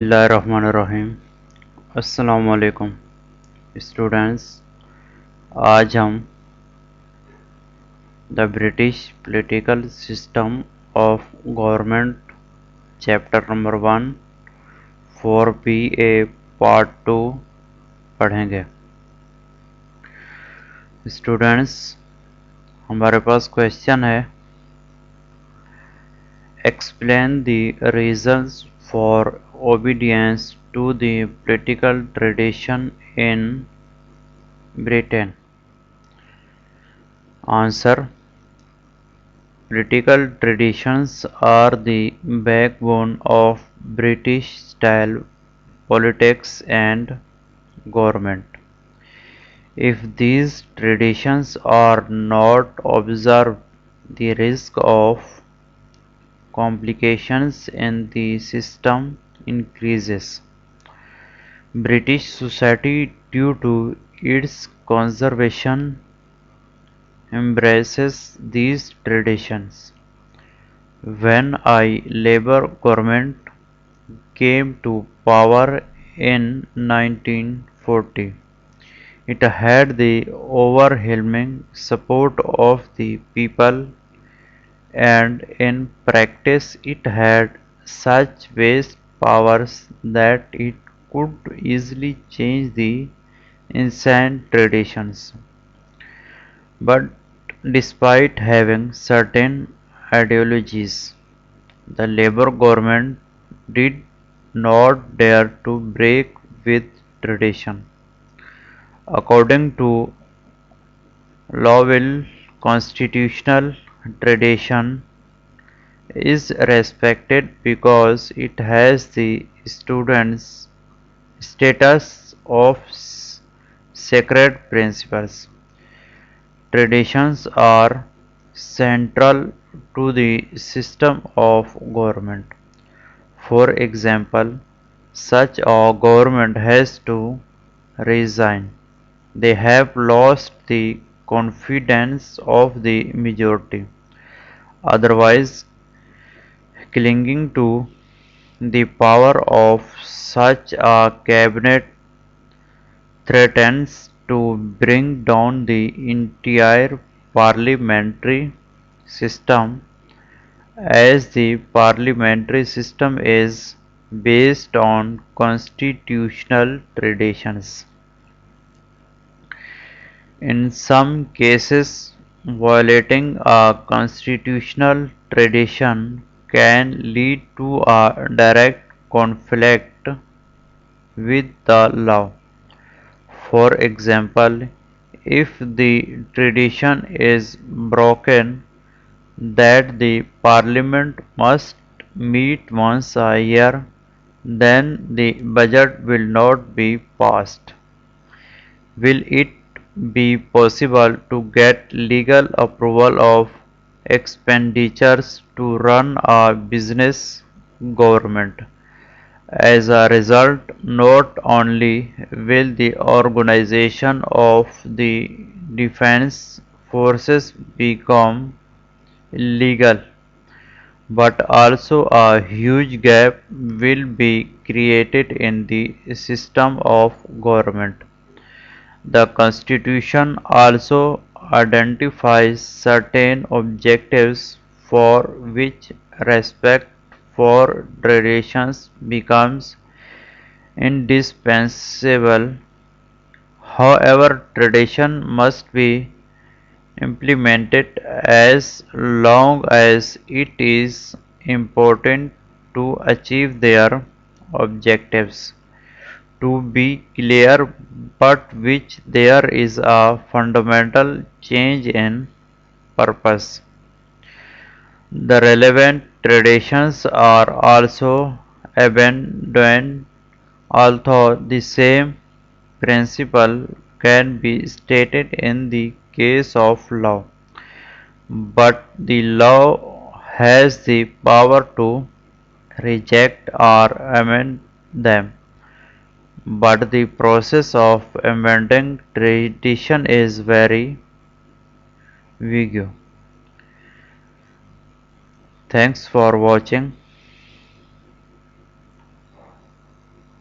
बिस्मिल्लाहिर्रहमानिर्रहीम। अस्सलामुअलैकुम स्टूडेंट्स। आज हम the British political system of government chapter number 1 for BA part 2 पढ़ेंगे। स्टूडेंट्स, हमारे पास क्वेश्चन है, explain the reasons for obedience to the political tradition in Britain. Answer: political traditions are the backbone of British-style politics and government. If these traditions are not observed, the risk of complications in the system increases. British society, due to its conservation, embraces these traditions. When a Labour government came to power in 1940, it had the overwhelming support of the people, and in practice it had such vast powers that it could easily change the ancient traditions. But despite having certain ideologies, the Labour government did not dare to break with tradition. According to Lowell, constitutional tradition is respected because it has the students' status of sacred principles. Traditions are central to the system of government. For example, such a government has to resign. They have lost the confidence of the majority. Otherwise, clinging to the power of such a cabinet threatens to bring down the entire parliamentary system, as the parliamentary system is based on constitutional traditions. In some cases, violating a constitutional tradition can lead to a direct conflict with the law. For example, if the tradition is broken that the parliament must meet once a year, then the budget will not be passed. Will it be possible to get legal approval of expenditures to run a business government? As a result, not only will the organization of the defense forces become illegal, but also a huge gap will be created in the system of government. The Constitution also identifies certain objectives for which respect for traditions becomes indispensable. However, tradition must be implemented as long as it is important to achieve their objectives. To be clear, but which there is a fundamental change in purpose. The relevant traditions are also abandoned, although the same principle can be stated in the case of law, but the law has the power to reject or amend them. But the process of amending tradition is very vague. Thanks for watching.